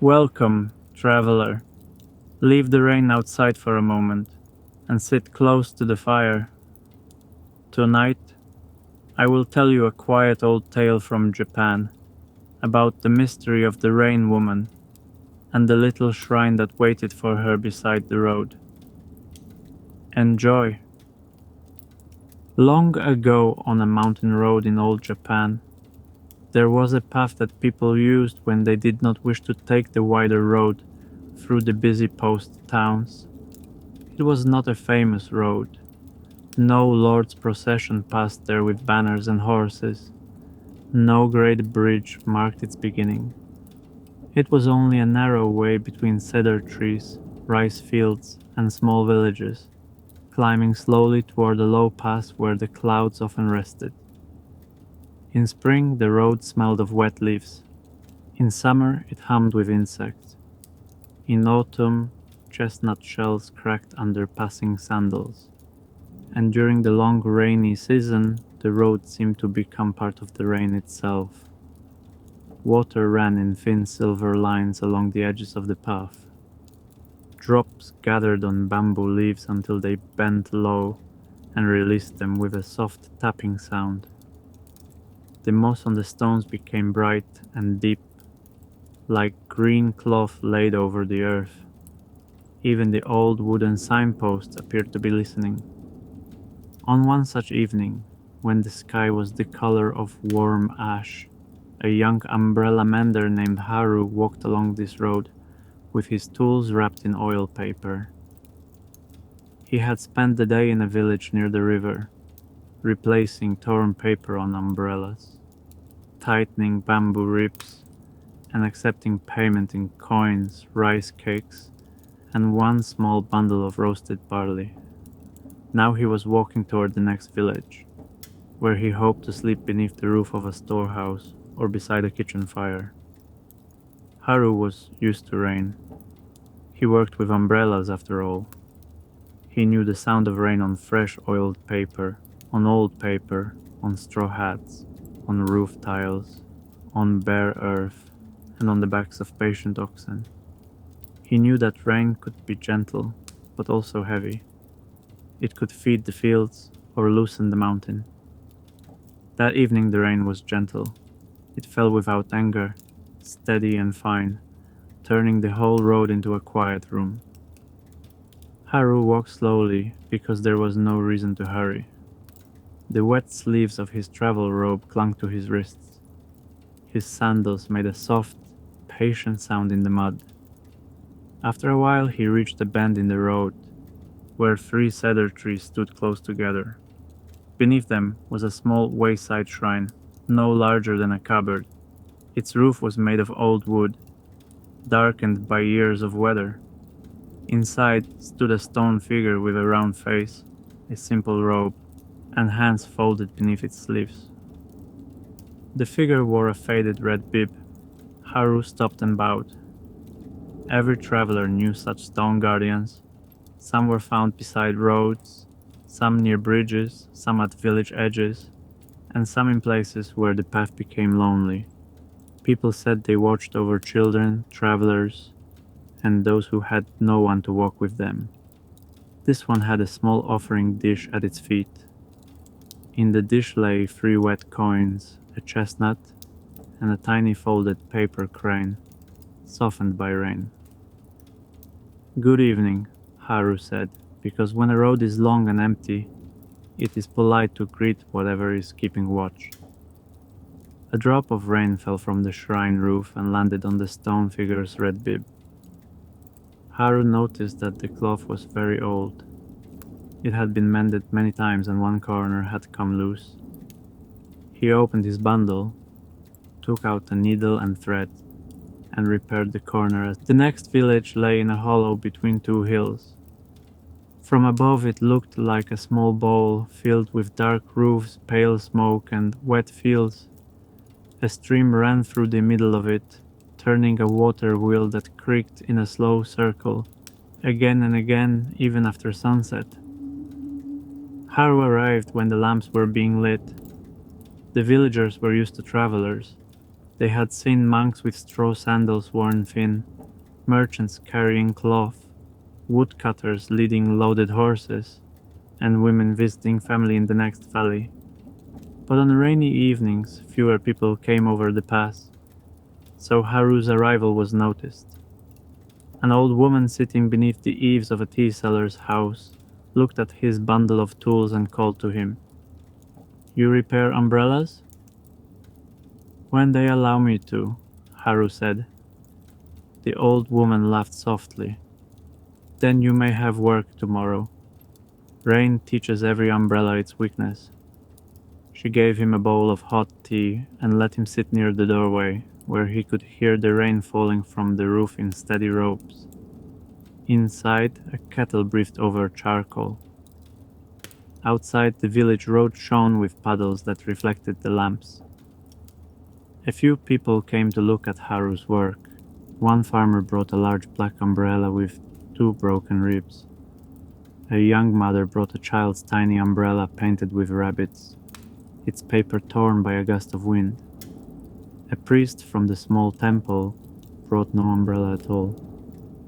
Welcome, traveler. Leave the rain outside for a moment and sit close to the fire. Tonight, I will tell you a quiet old tale from Japan about the mystery of the Rain Woman and the little shrine that waited for her beside the road. Enjoy. Long ago, on a mountain road in old Japan, there was a path that people used when they did not wish to take the wider road through the busy post towns. It was not a famous road. No lord's procession passed there with banners and horses. No great bridge marked its beginning. It was only a narrow way between cedar trees, rice fields, and small villages, climbing slowly toward a low pass where the clouds often rested. In spring, the road smelled of wet leaves. In summer, it hummed with insects. In autumn, chestnut shells cracked under passing sandals. And during the long rainy season, the road seemed to become part of the rain itself. Water ran in thin silver lines along the edges of the path. Drops gathered on bamboo leaves until they bent low and released them with a soft tapping sound. The moss on the stones became bright and deep, like green cloth laid over the earth. Even the old wooden signposts appeared to be listening. On one such evening, when the sky was the color of warm ash, a young umbrella mender named Haru walked along this road with his tools wrapped in oil paper. He had spent the day in a village near the river, replacing torn paper on umbrellas, tightening bamboo ribs, and accepting payment in coins, rice cakes, and one small bundle of roasted barley. Now he was walking toward the next village, where he hoped to sleep beneath the roof of a storehouse or beside a kitchen fire. Haru was used to rain. He worked with umbrellas after all. He knew the sound of rain on fresh oiled paper, on old paper, on straw hats, on roof tiles, on bare earth, and on the backs of patient oxen. He knew that rain could be gentle, but also heavy. It could feed the fields or loosen the mountain. That evening the rain was gentle. It fell without anger, steady and fine, turning the whole road into a quiet room. Haru walked slowly because there was no reason to hurry. The wet sleeves of his travel robe clung to his wrists. His sandals made a soft, patient sound in the mud. After a while he reached a bend in the road, where 3 cedar trees stood close together. Beneath them was a small wayside shrine, no larger than a cupboard. Its roof was made of old wood, darkened by years of weather. Inside stood a stone figure with a round face, a simple robe, and hands folded beneath its sleeves. The figure wore a faded red bib. Haru stopped and bowed. Every traveler knew such stone guardians. Some were found beside roads, some near bridges, some at village edges, and some in places where the path became lonely. People said they watched over children, travelers, and those who had no one to walk with them. This one had a small offering dish at its feet. In the dish lay 3 wet coins, a chestnut, and a tiny folded paper crane, softened by rain. "Good evening," Haru said, because when a road is long and empty, it is polite to greet whatever is keeping watch. A drop of rain fell from the shrine roof and landed on the stone figure's red bib. Haru noticed that the cloth was very old. It had been mended many times and one corner had come loose. He opened his bundle, took out a needle and thread, and repaired the corner. The next village lay in a hollow between 2 hills. From above it looked like a small bowl filled with dark roofs, pale smoke, and wet fields. A stream ran through the middle of it, turning a water wheel that creaked in a slow circle, again and again, even after sunset. Haru arrived when the lamps were being lit. The villagers were used to travelers. They had seen monks with straw sandals worn thin, merchants carrying cloth, woodcutters leading loaded horses, and women visiting family in the next valley. But on rainy evenings, fewer people came over the pass, so Haru's arrival was noticed. An old woman sitting beneath the eaves of a tea seller's house looked at his bundle of tools and called to him. "You repair umbrellas?" "When they allow me to," Haru said. The old woman laughed softly. "Then you may have work tomorrow. Rain teaches every umbrella its weakness." She gave him a bowl of hot tea and let him sit near the doorway, where he could hear the rain falling from the roof in steady ropes. Inside, a kettle breathed over charcoal. Outside, the village road shone with puddles that reflected the lamps. A few people came to look at Haru's work. One farmer brought a large black umbrella with 2 broken ribs. A young mother brought a child's tiny umbrella painted with rabbits, its paper torn by a gust of wind. A priest from the small temple brought no umbrella at all,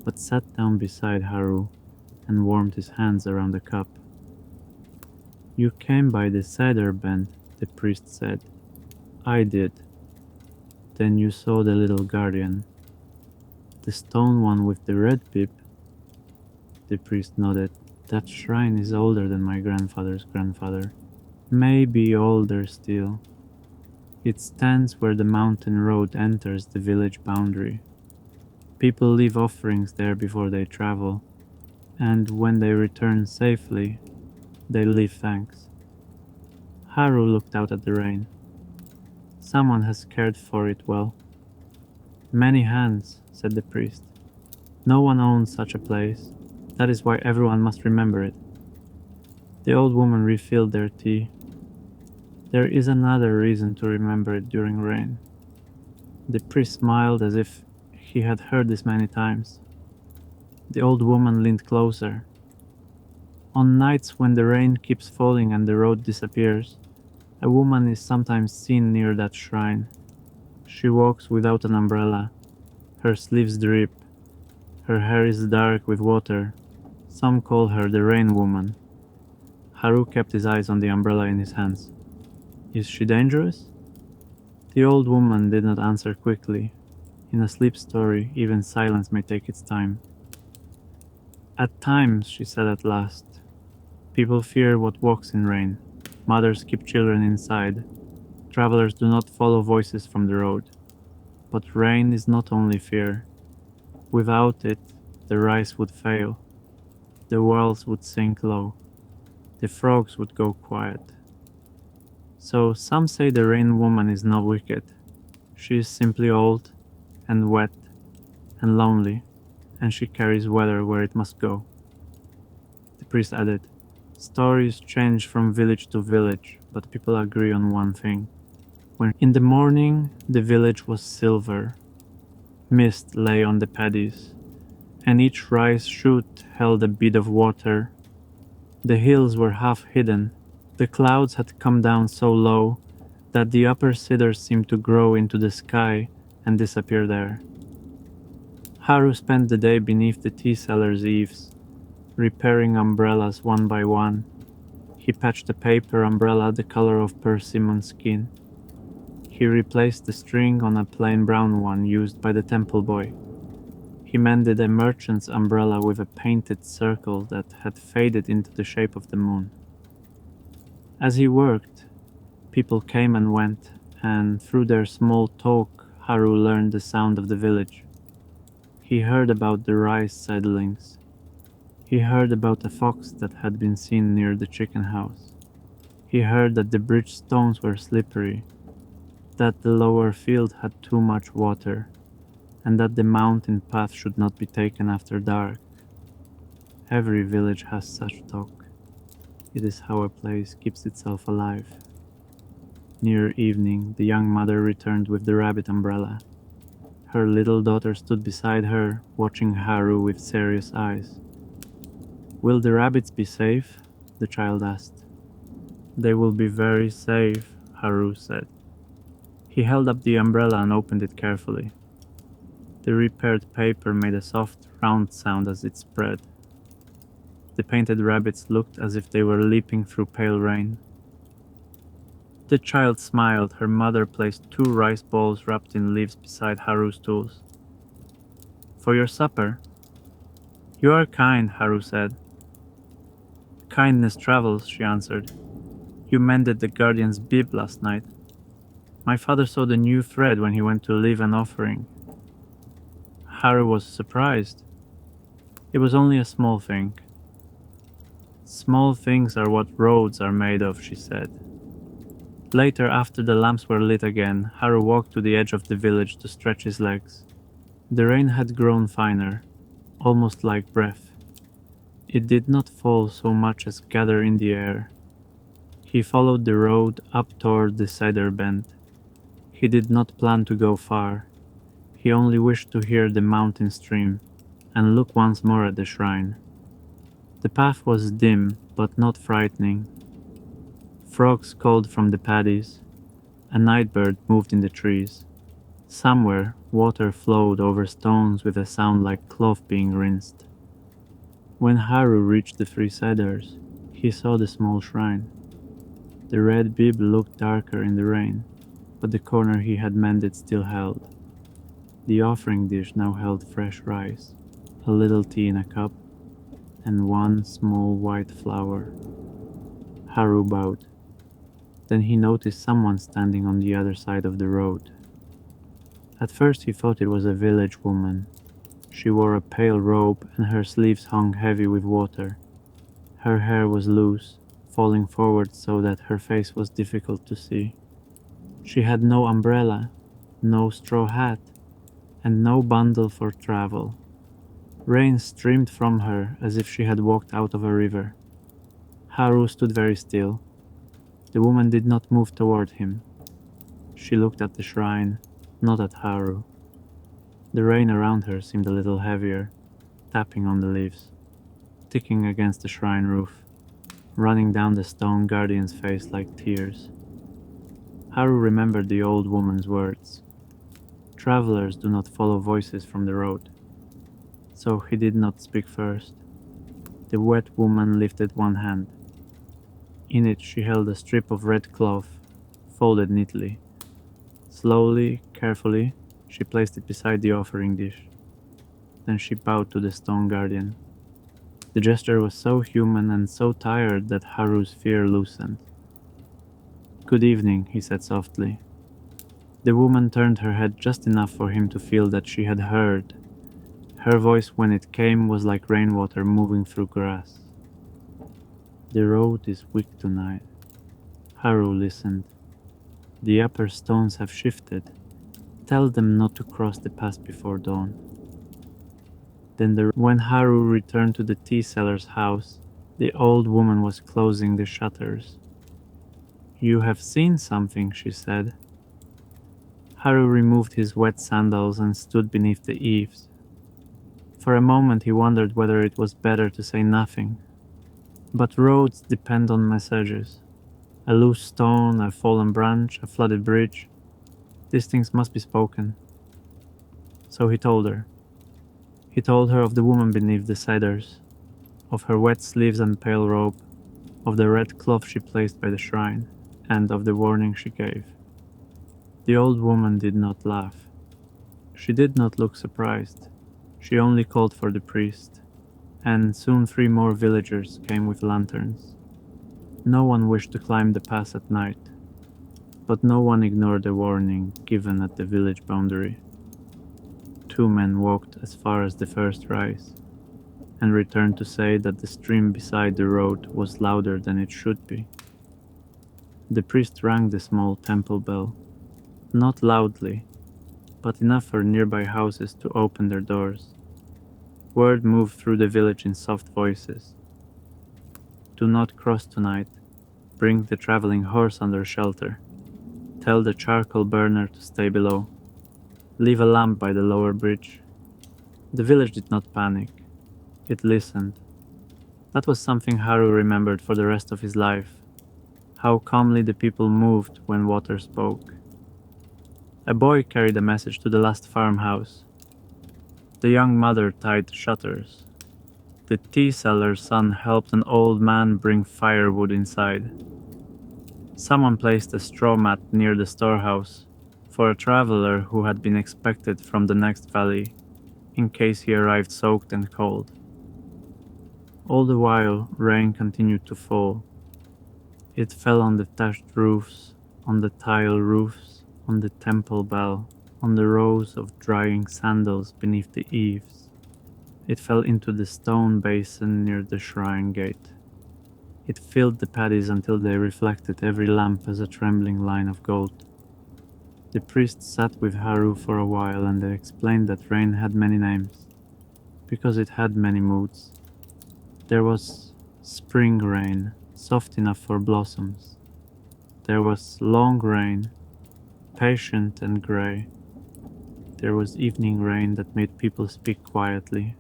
but sat down beside Haru and warmed his hands around a cup. "You came by the cedar bend," the priest said. "I did." "Then you saw the little guardian." "The stone one with the red pip?" The priest nodded. "That shrine is older than my grandfather's grandfather. Maybe older still. It stands where the mountain road enters the village boundary. People leave offerings there before they travel, and when they return safely, they leave thanks." Haru looked out at the rain. "Someone has cared for it well." "Many hands," said the priest. "No one owns such a place. That is why everyone must remember it." The old woman refilled their tea. "There is another reason to remember it during rain." The priest smiled as if he had heard this many times. The old woman leaned closer. "On nights when the rain keeps falling and the road disappears, a woman is sometimes seen near that shrine. She walks without an umbrella. Her sleeves drip. Her hair is dark with water. Some call her the Rain Woman." Haru kept his eyes on the umbrella in his hands. "Is she dangerous?" The old woman did not answer quickly. In a sleep story, even silence may take its time. "At times," she said at last, "people fear what walks in rain. Mothers keep children inside. Travelers do not follow voices from the road. But rain is not only fear. Without it, the rice would fail. The wells would sink low. The frogs would go quiet. So some say the Rain Woman is not wicked. She is simply old and wet and lonely, and she carries weather where it must go." The priest added, "Stories change from village to village, but people agree on one thing. When in the morning the village was silver. Mist lay on the paddies, and each rice shoot held a bead of water. The hills were half hidden. The clouds had come down so low that the upper cedars seemed to grow into the sky and disappear there." Haru spent the day beneath the tea seller's eaves, repairing umbrellas one by one. He patched a paper umbrella the color of Persimmon's skin. He replaced the string on a plain brown one used by the temple boy. He mended a merchant's umbrella with a painted circle that had faded into the shape of the moon. As he worked, people came and went, and through their small talk, Haru learned the sound of the village. He heard about the rice seedlings. He heard about a fox that had been seen near the chicken house. He heard that the bridge stones were slippery, that the lower field had too much water, and that the mountain path should not be taken after dark. Every village has such talk. It is how a place keeps itself alive. Near evening, the young mother returned with the rabbit umbrella. Her little daughter stood beside her, watching Haru with serious eyes. "Will the rabbits be safe?" the child asked. "They will be very safe," Haru said. He held up the umbrella and opened it carefully. The repaired paper made a soft, round sound as it spread. The painted rabbits looked as if they were leaping through pale rain. The child smiled. Her mother placed 2 rice balls wrapped in leaves beside Haru's tools. "For your supper." "You are kind," Haru said. "Kindness travels," she answered. "You mended the guardian's bib last night. My father saw the new thread when he went to leave an offering." Haru was surprised. It was only a small thing. "Small things are what roads are made of," she said. Later, after the lamps were lit again, Haru walked to the edge of the village to stretch his legs. The rain had grown finer, almost like breath. It did not fall so much as gather in the air. He followed the road up toward the cedar bend. He did not plan to go far. He only wished to hear the mountain stream and look once more at the shrine. The path was dim, but not frightening. Frogs called from the paddies. A nightbird moved in the trees. Somewhere, water flowed over stones with a sound like cloth being rinsed. When Haru reached the 3 cedars, he saw the small shrine. The red bib looked darker in the rain, but the corner he had mended still held. The offering dish now held fresh rice, a little tea in a cup, and 1 small white flower. Haru bowed. Then he noticed someone standing on the other side of the road. At first he thought it was a village woman. She wore a pale robe and her sleeves hung heavy with water. Her hair was loose, falling forward so that her face was difficult to see. She had no umbrella, no straw hat, and no bundle for travel. Rain streamed from her as if she had walked out of a river. Haru stood very still. The woman did not move toward him. She looked at the shrine, not at Haru. The rain around her seemed a little heavier, tapping on the leaves, ticking against the shrine roof, running down the stone guardian's face like tears. Haru remembered the old woman's words. Travelers do not follow voices from the road. So he did not speak first. The wet woman lifted one hand. In it she held a strip of red cloth, folded neatly. Slowly, carefully, she placed it beside the offering dish. Then she bowed to the stone guardian. The gesture was so human and so tired that Haru's fear loosened. "Good evening," he said softly. The woman turned her head just enough for him to feel that she had heard. Her voice, when it came, was like rainwater moving through grass. "The road is weak tonight." Haru listened. "The upper stones have shifted. Tell them not to cross the pass before dawn." When Haru returned to the tea seller's house, the old woman was closing the shutters. "You have seen something," she said. Haru removed his wet sandals and stood beneath the eaves. For a moment he wondered whether it was better to say nothing. But roads depend on messages. A loose stone, a fallen branch, a flooded bridge. These things must be spoken. So he told her. He told her of the woman beneath the cedars, of her wet sleeves and pale robe, of the red cloth she placed by the shrine, and of the warning she gave. The old woman did not laugh. She did not look surprised. She only called for the priest, and soon 3 more villagers came with lanterns. No one wished to climb the pass at night, but no one ignored the warning given at the village boundary. 2 men walked as far as the first rise, and returned to say that the stream beside the road was louder than it should be. The priest rang the small temple bell, not loudly, but enough for nearby houses to open their doors. Word moved through the village in soft voices. "Do not cross tonight. Bring the traveling horse under shelter. Tell the charcoal burner to stay below. Leave a lamp by the lower bridge." The village did not panic. It listened. That was something Haru remembered for the rest of his life. How calmly the people moved when water spoke. A boy carried a message to the last farmhouse. The young mother tied shutters. The tea seller's son helped an old man bring firewood inside. Someone placed a straw mat near the storehouse for a traveler who had been expected from the next valley, in case he arrived soaked and cold. All the while, rain continued to fall. It fell on the thatched roofs, on the tile roofs, on the temple bell, on the rows of drying sandals beneath the eaves. It fell into the stone basin near the shrine gate. It filled the paddies until they reflected every lamp as a trembling line of gold. The priest sat with Haru for a while and they explained that rain had many names, because it had many moods. There was spring rain, soft enough for blossoms. There was long rain, patient and grey. There was evening rain that made people speak quietly.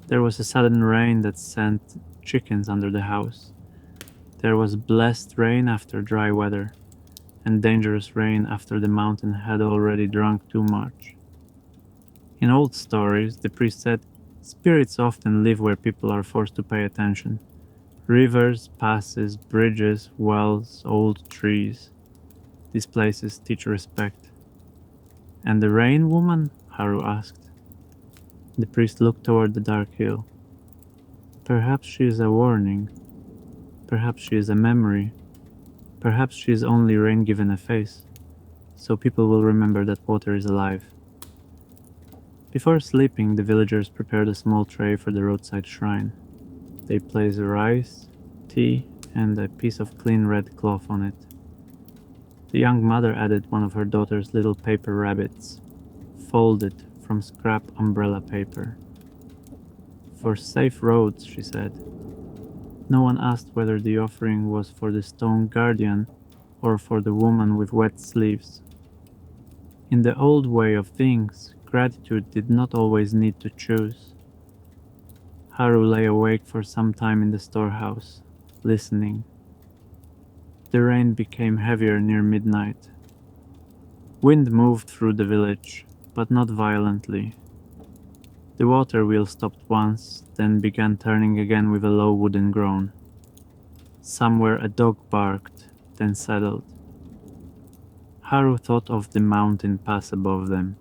There was a sudden rain that sent chickens under the house. There was blessed rain after dry weather, and dangerous rain after the mountain had already drunk too much. In old stories, the priest said, spirits often live where people are forced to pay attention. Rivers, passes, bridges, wells, old trees. These places teach respect. And the rain woman? Haru asked. The priest looked toward the dark hill. Perhaps she is a warning. Perhaps she is a memory. Perhaps she is only rain given a face, so people will remember that water is alive. Before sleeping, the villagers prepared a small tray for the roadside shrine. They placed rice, tea, and a piece of clean red cloth on it. The young mother added one of her daughter's little paper rabbits, folded from scrap umbrella paper. For safe roads, she said. No one asked whether the offering was for the stone guardian or for the woman with wet sleeves. In the old way of things, gratitude did not always need to choose. Haru lay awake for some time in the storehouse, listening. The rain became heavier near midnight. Wind moved through the village, but not violently. The water wheel stopped once, then began turning again with a low wooden groan. Somewhere a dog barked, then settled. Haru thought of the mountain pass above them.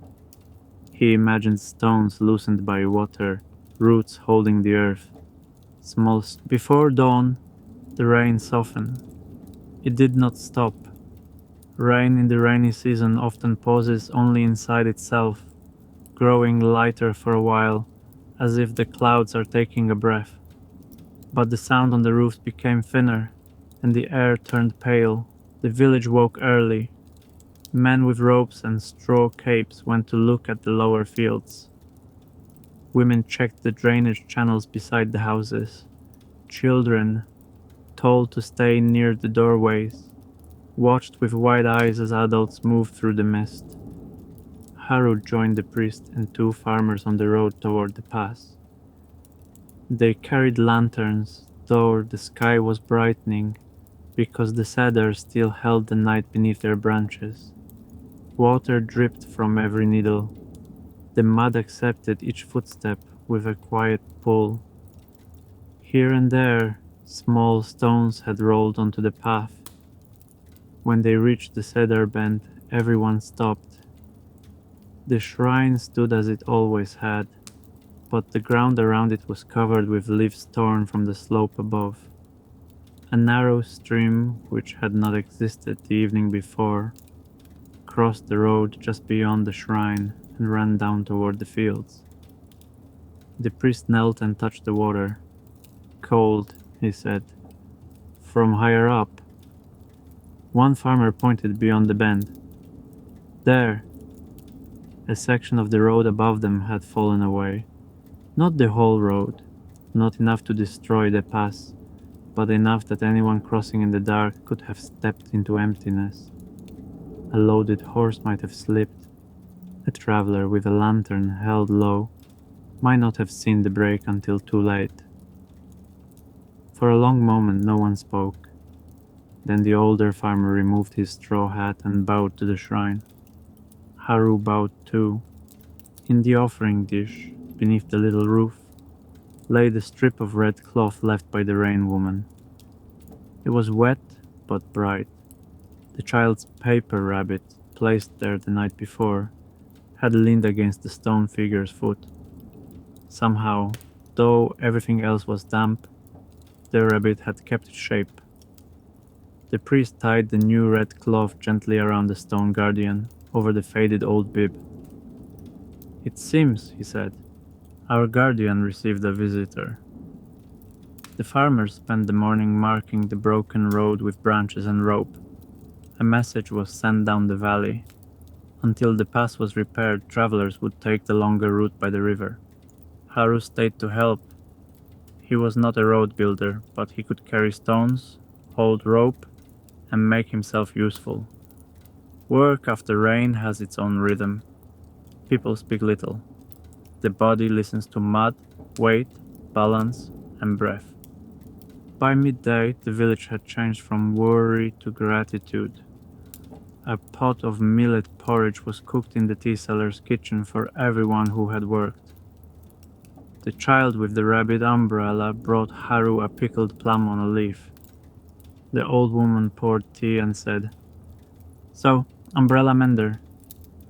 He imagined stones loosened by water, roots holding the earth. Before dawn, the rain softened. It did not stop. Rain in the rainy season often pauses only inside itself, growing lighter for a while, as if the clouds are taking a breath. But the sound on the roofs became thinner, and the air turned pale. The village woke early. Men with ropes and straw capes went to look at the lower fields. Women checked the drainage channels beside the houses. Children, told to stay near the doorways, watched with wide eyes as adults moved through the mist. Haru joined the priest and two farmers on the road toward the pass. They carried lanterns, though the sky was brightening, because the cedar still held the night beneath their branches. Water dripped from every needle. The mud accepted each footstep with a quiet pull. Here and there, small stones had rolled onto the path. When they reached the cedar bend, everyone stopped. The shrine stood as it always had, but the ground around it was covered with leaves torn from the slope above. A narrow stream, which had not existed the evening before, crossed the road just beyond the shrine and ran down toward the fields. The priest knelt and touched the water. Cold, he said. From higher up. One farmer pointed beyond the bend. There. A section of the road above them had fallen away. Not the whole road, not enough to destroy the pass, but enough that anyone crossing in the dark could have stepped into emptiness. A loaded horse might have slipped. A traveler with a lantern held low might not have seen the break until too late. For a long moment no one spoke. Then the older farmer removed his straw hat and bowed to the shrine. Haru bowed too. In the offering dish, beneath the little roof, lay the strip of red cloth left by the rain woman. It was wet but bright. The child's paper rabbit, placed there the night before, had leaned against the stone figure's foot. Somehow, though everything else was damp, the rabbit had kept its shape. The priest tied the new red cloth gently around the stone guardian, over the faded old bib. "It seems," he said, "our guardian received a visitor." The farmers spent the morning marking the broken road with branches and rope. A message was sent down the valley. Until the pass was repaired, travelers would take the longer route by the river. Haru stayed to help. He was not a road builder, but he could carry stones, hold rope, and make himself useful. Work after rain has its own rhythm. People speak little. The body listens to mud, weight, balance, and breath. By midday, the village had changed from worry to gratitude. A pot of millet porridge was cooked in the tea seller's kitchen for everyone who had worked. The child with the rabbit umbrella brought Haru a pickled plum on a leaf. The old woman poured tea and said, "So, umbrella mender,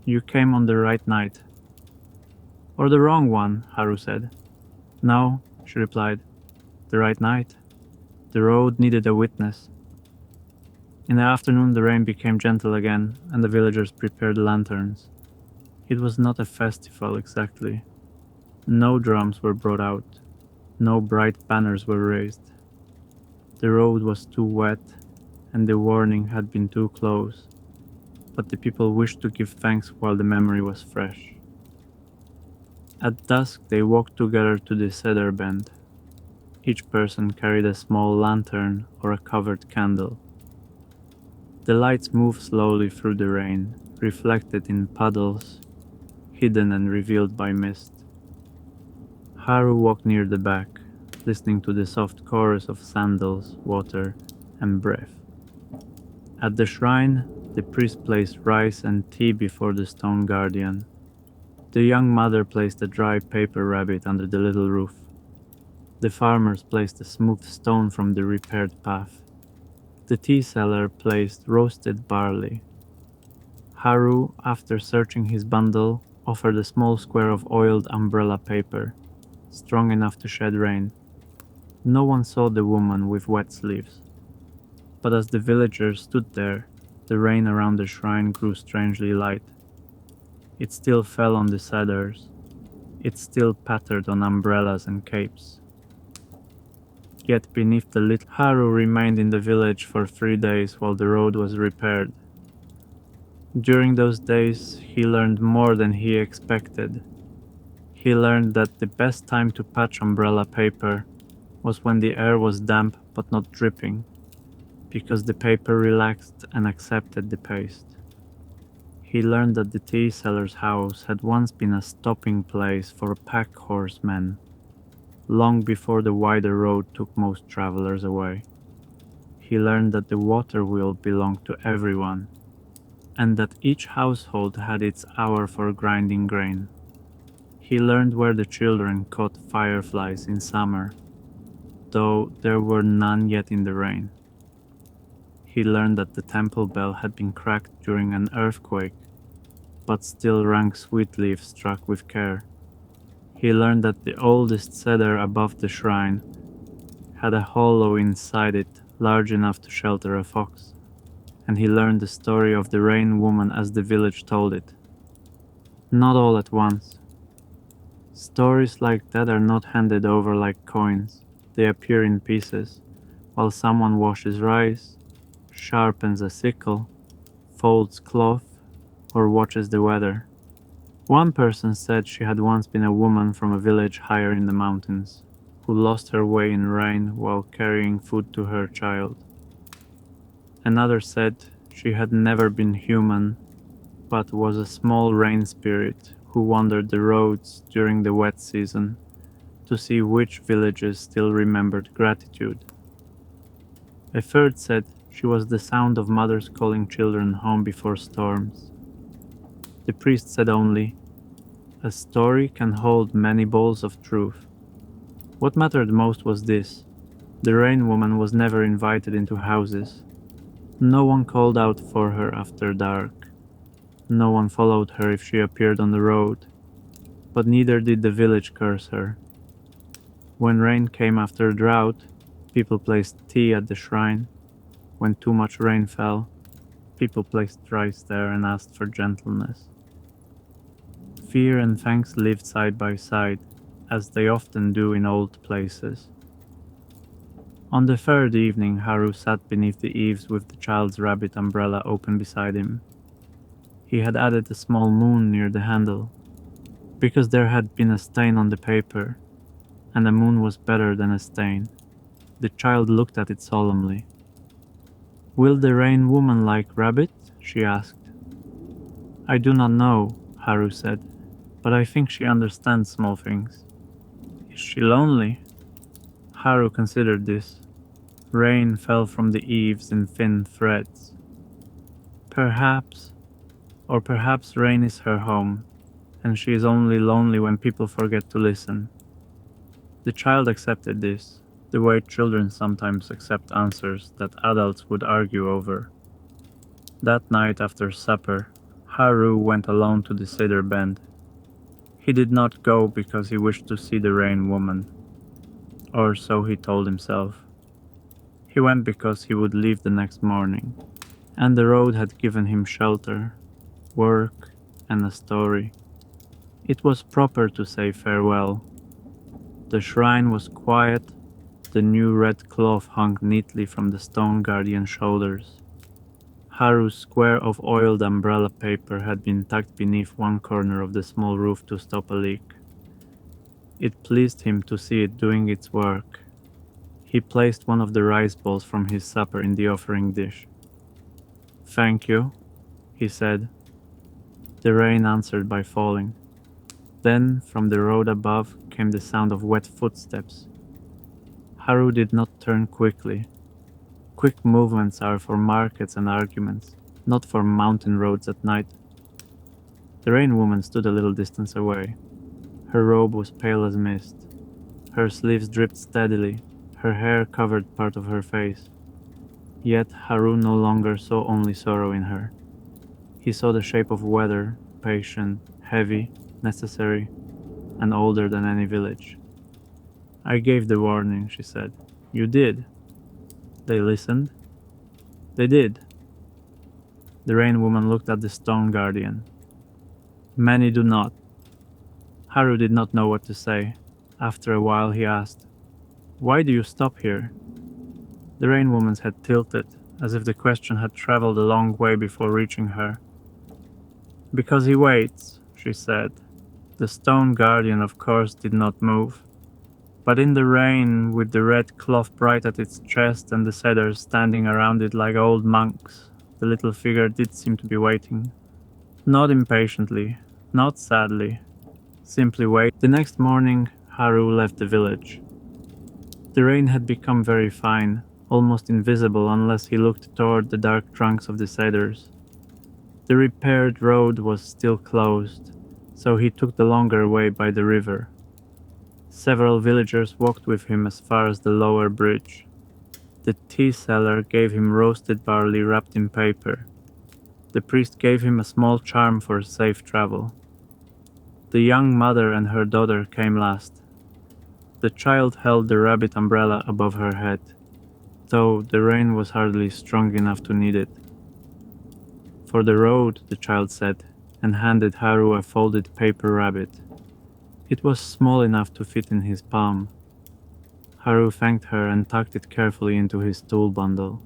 you came on the right night." "Or the wrong one," Haru said. "No," she replied, "the right night. The road needed a witness." In the afternoon the rain became gentle again, and the villagers prepared lanterns. It was not a festival exactly. No drums were brought out. No bright banners were raised. The road was too wet, and the warning had been too close, but the people wished to give thanks while the memory was fresh. At dusk they walked together to the cedar bend. Each person carried a small lantern or a covered candle. The lights moved slowly through the rain, reflected in puddles, hidden and revealed by mist. Haru walked near the back, listening to the soft chorus of sandals, water, and breath. At the shrine, the priest placed rice and tea before the stone guardian. The young mother placed a dry paper rabbit under the little roof. The farmers placed a smooth stone from the repaired path. The tea seller placed roasted barley. Haru, after searching his bundle, offered a small square of oiled umbrella paper, strong enough to shed rain. No one saw the woman with wet sleeves. But as the villagers stood there, the rain around the shrine grew strangely light. It still fell on the cedars. It still pattered on umbrellas and capes. Yet beneath the little Haru remained in the village for 3 days while the road was repaired. During those days, he learned more than he expected. He learned that the best time to patch umbrella paper was when the air was damp but not dripping, because the paper relaxed and accepted the paste. He learned that the tea seller's house had once been a stopping place for pack horsemen, long before the wider road took most travelers away. He learned that the water wheel belonged to everyone, and that each household had its hour for grinding grain. He learned where the children caught fireflies in summer, though there were none yet in the rain. He learned that the temple bell had been cracked during an earthquake, but still rang sweetly if struck with care. He learned that the oldest cedar above the shrine had a hollow inside it large enough to shelter a fox, and he learned the story of the rain woman as the village told it. Not all at once. Stories like that are not handed over like coins. They appear in pieces, while someone washes rice, sharpens a sickle, folds cloth, or watches the weather. One person said she had once been a woman from a village higher in the mountains, who lost her way in rain while carrying food to her child. Another said she had never been human, but was a small rain spirit who wandered the roads during the wet season to see which villages still remembered gratitude. A third said she was the sound of mothers calling children home before storms. The priest said only, "A story can hold many balls of truth." What mattered most was this: the Rain Woman was never invited into houses. No one called out for her after dark. No one followed her if she appeared on the road. But neither did the village curse her. When rain came after drought, people placed tea at the shrine. When too much rain fell, people placed rice there and asked for gentleness. Fear and thanks lived side by side, as they often do in old places. On the third evening, Haru sat beneath the eaves with the child's rabbit umbrella open beside him. He had added a small moon near the handle, because there had been a stain on the paper, and a moon was better than a stain. The child looked at it solemnly. "Will the Rain Woman like rabbit?" she asked. "I do not know," Haru said, "but I think she understands small things." "Is she lonely?" Haru considered this. Rain fell from the eaves in thin threads. Perhaps, or perhaps rain is her home, and she is only lonely when people forget to listen. The child accepted this, the way children sometimes accept answers that adults would argue over. That night after supper, Haru went alone to the cedar bend. He did not go because he wished to see the Rain Woman, or so he told himself. He went because he would leave the next morning, and the road had given him shelter, work, and a story. It was proper to say farewell. The shrine was quiet. The new red cloth hung neatly from the stone guardian's shoulders. Haru's square of oiled umbrella paper had been tucked beneath one corner of the small roof to stop a leak. It pleased him to see it doing its work. He placed one of the rice balls from his supper in the offering dish. "Thank you," he said. The rain answered by falling. Then, from the road above, came the sound of wet footsteps. Haru did not turn quickly. Quick movements are for markets and arguments, not for mountain roads at night. The Rain Woman stood a little distance away. Her robe was pale as mist. Her sleeves dripped steadily. Her hair covered part of her face. Yet Haru no longer saw only sorrow in her. He saw the shape of weather, patient, heavy, necessary, and older than any village. "I gave the warning," she said. "You did." "They listened?" "They did." The Rain Woman looked at the stone guardian. "Many do not." Haru did not know what to say. After a while he asked, "Why do you stop here?" The Rain Woman's head tilted, as if the question had traveled a long way before reaching her. "Because he waits," she said. The stone guardian, of course, did not move. But in the rain, with the red cloth bright at its chest and the cedars standing around it like old monks, the little figure did seem to be waiting. Not impatiently, not sadly, simply wait. The next morning, Haru left the village. The rain had become very fine, almost invisible unless he looked toward the dark trunks of the cedars. The repaired road was still closed, so he took the longer way by the river. Several villagers walked with him as far as the lower bridge. The tea seller gave him roasted barley wrapped in paper. The priest gave him a small charm for safe travel. The young mother and her daughter came last. The child held the rabbit umbrella above her head, though the rain was hardly strong enough to need it. "For the road," the child said, and handed Haru a folded paper rabbit. It was small enough to fit in his palm. Haru thanked her and tucked it carefully into his tool bundle.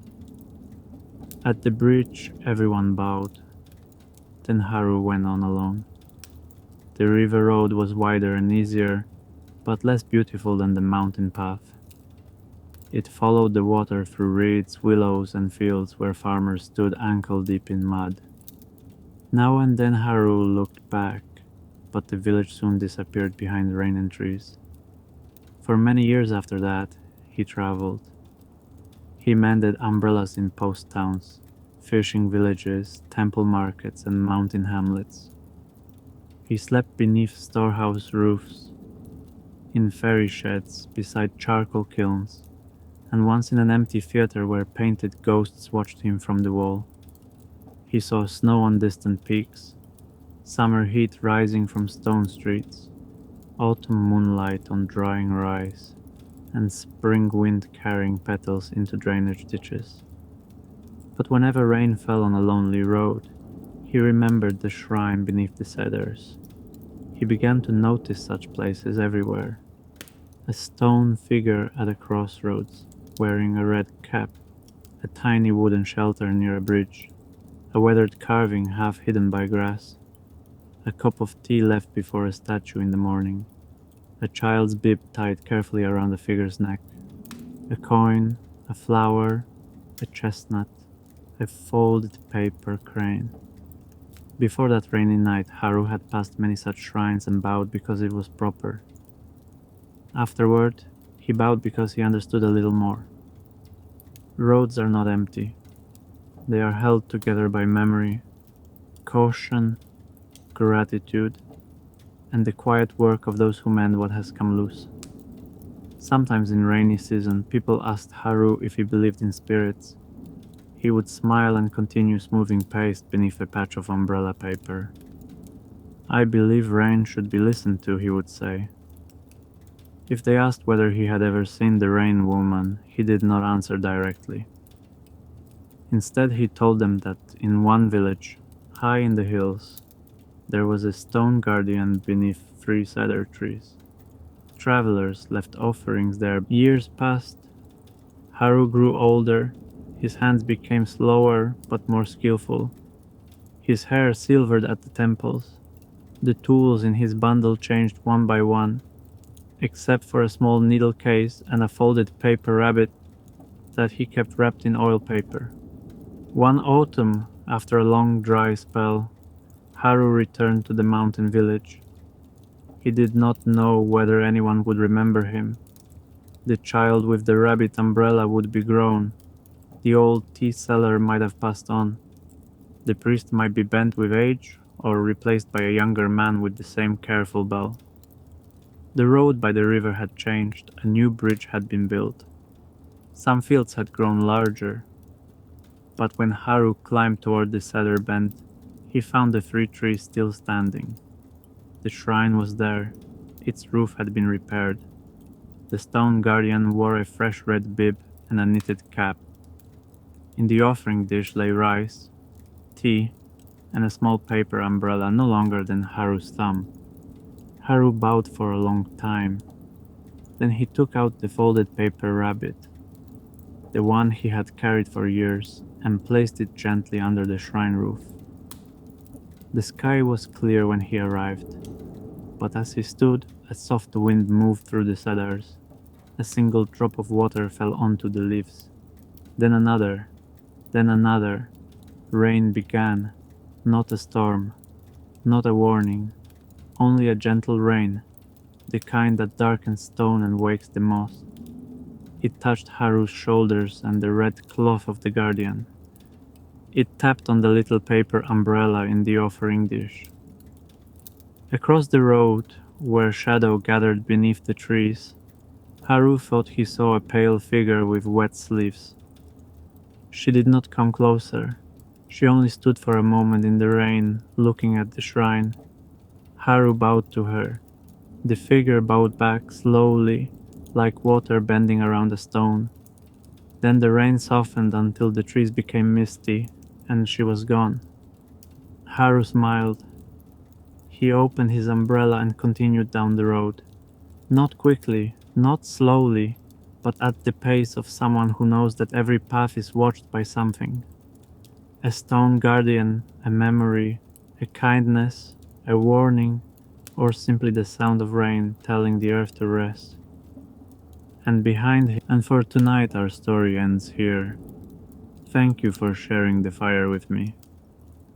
At the bridge, everyone bowed. Then Haru went on alone. The river road was wider and easier, but less beautiful than the mountain path. It followed the water through reeds, willows, and fields where farmers stood ankle-deep in mud. Now and then Haru looked back, but the village soon disappeared behind rain and trees. For many years after that, he traveled. He mended umbrellas in post towns, fishing villages, temple markets, and mountain hamlets. He slept beneath storehouse roofs, in ferry sheds beside charcoal kilns, and once in an empty theater where painted ghosts watched him from the wall. He saw snow on distant peaks, summer heat rising from stone streets, autumn moonlight on drying rice, and spring wind carrying petals into drainage ditches. But whenever rain fell on a lonely road, he remembered the shrine beneath the cedars. He began to notice such places everywhere. A stone figure at a crossroads, wearing a red cap, a tiny wooden shelter near a bridge, a weathered carving half hidden by grass, a cup of tea left before a statue in the morning, a child's bib tied carefully around the figure's neck, a coin, a flower, a chestnut, a folded paper crane. Before that rainy night, Haru had passed many such shrines and bowed because it was proper. Afterward, he bowed because he understood a little more. Roads are not empty. They are held together by memory, caution, gratitude, and the quiet work of those who mend what has come loose. Sometimes in rainy season, people asked Haru if he believed in spirits. He would smile and continue smoothing paste beneath a patch of umbrella paper. "I believe rain should be listened to," he would say. If they asked whether he had ever seen the Rain Woman, he did not answer directly. Instead, he told them that in one village, high in the hills, there was a stone guardian beneath 3 cedar trees. Travelers left offerings there. Years passed. Haru grew older. His hands became slower but more skillful. His hair silvered at the temples. The tools in his bundle changed one by one, except for a small needle case and a folded paper rabbit that he kept wrapped in oil paper. One autumn, after a long dry spell, Haru returned to the mountain village. He did not know whether anyone would remember him. The child with the rabbit umbrella would be grown. The old tea seller might have passed on. The priest might be bent with age or replaced by a younger man with the same careful bell. The road by the river had changed. A new bridge had been built. Some fields had grown larger. But when Haru climbed toward the cedar bend, he found the 3 trees still standing. The shrine was there. Its roof had been repaired. The stone guardian wore a fresh red bib and a knitted cap. In the offering dish lay rice, tea, and a small paper umbrella no longer than Haru's thumb. Haru bowed for a long time. Then he took out the folded paper rabbit, the one he had carried for years, and placed it gently under the shrine roof. The sky was clear when he arrived, but as he stood, a soft wind moved through the cedars. A single drop of water fell onto the leaves. Then another. Rain began, not a storm, not a warning, only a gentle rain, the kind that darkens stone and wakes the moss. It touched Haru's shoulders and the red cloth of the guardian. It tapped on the little paper umbrella in the offering dish. Across the road, where shadow gathered beneath the trees, Haru thought he saw a pale figure with wet sleeves. She did not come closer. She only stood for a moment in the rain, looking at the shrine. Haru bowed to her. The figure bowed back slowly, like water bending around a stone. Then the rain softened until the trees became misty, and she was gone. Haru smiled. He opened his umbrella and continued down the road. Not quickly, not slowly, but at the pace of someone who knows that every path is watched by something. A stone guardian, a memory, a kindness, a warning, or simply the sound of rain telling the earth to rest. And behind him, and for tonight our story ends here. Thank you for sharing the fire with me.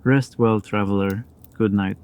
Rest well, traveler. Good night.